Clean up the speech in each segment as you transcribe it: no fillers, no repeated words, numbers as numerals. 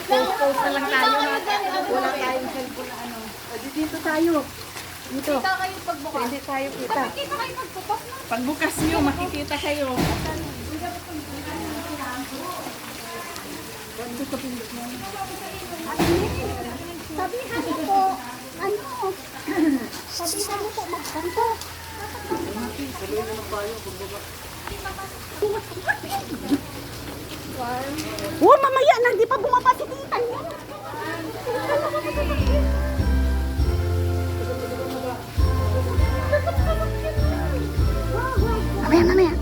Post na lang tayo. Wala tayong cellphone na ano. Dito tayo. Dito. Kita kayo pagbukas. Hindi tayo kita. Kita kayo pagbukas na. Pagbukas nyo, makikita kayo. Sabihan mo po, ano? Sabihan mo po, magkanto. Oh, mamaya na, hindi pa bumaba si tita niya. Mamaya, mamaya.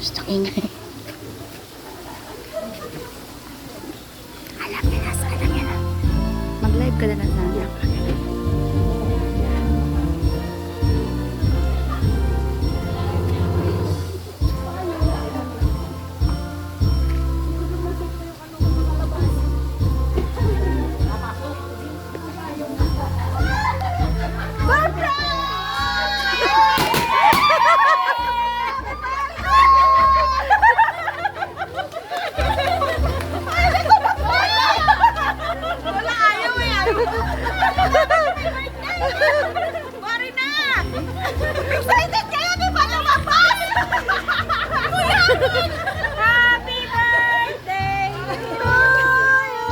Gusto ingay. Alam niya na, alam niya na. Mag-live ka na lang sana. Mari na! Excited kayo, di ba lumabas? Happy birthday to you!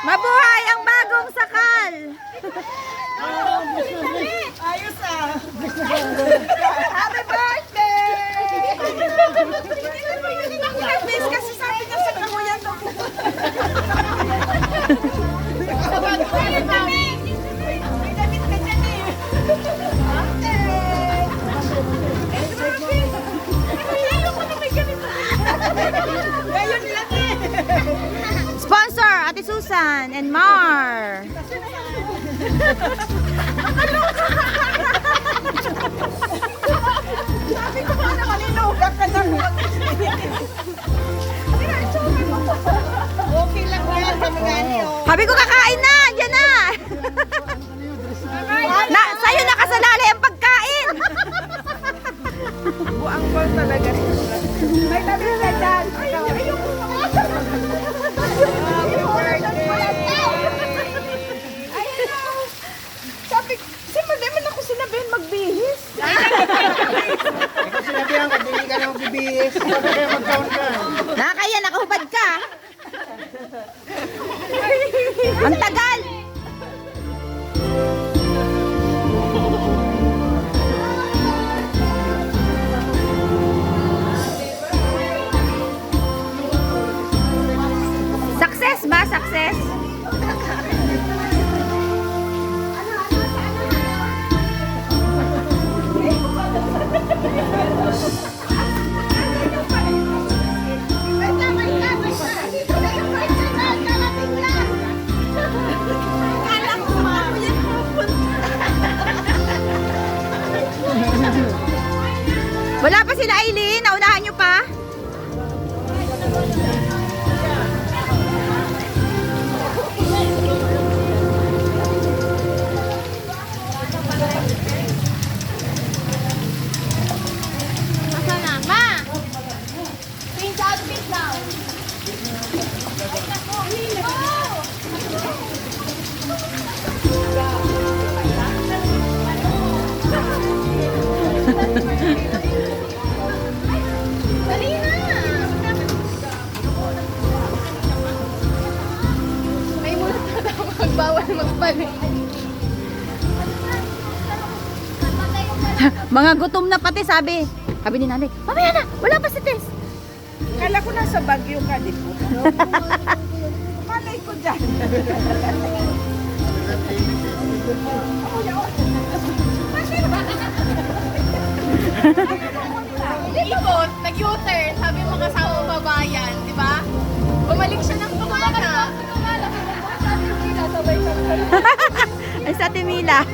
Mabuhay ang bagong sakal! Ayos ah. Happy birthday! Miss kasi sabi niya sa kamuyan to. May damit ka dyan eh. Ayoko na may ganito. Ngayon lang eh. Sponsor, Ate Susan and Mar. Sabi ko pa naman inuga ka na. Okay lang yan, kami gani oh. Sabi ko kakain na, yan na. Na sa'yo nakasalalay ang pagkain. Buang ball talaga. May tabi ka dyan. Ayoko na. Happy birthday. Sabi, di man ako sinabihin magbihis. Ikaw sinabihan ka, hindi ka na magbibihis. Kaya mag-count ka. Nakakaya, nakahubad ka. Ang tagal. Success ba? Success? Wala pa sila Aileen? Naunahan nyo pa? Masa na? Ma! Pins out, pins down. Dali na! May muna tatawag, bawal magbalik. Mga gutom na pati sabi. Sabi ni nanay, mamaya na, wala pa si Tess. Kala ko nasa Baguio ka, di po. Malay ko dyan. Ikot, nag-U-turn, sabi mo kasama babayan, di ba? Bumalik siya ng tumana. Ay sa Timila.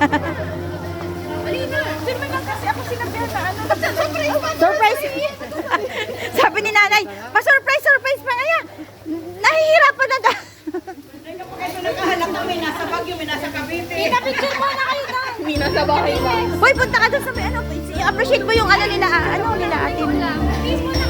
Alina, di ba lang kasi ako sinabihan na ano? Surprise pa! Surprise! Sabi ni nanay, pa-surprise Mami, nasa bahay lang. Hoy, punta ka doon sa may ano. I-appreciate mo yung ano nila, ate.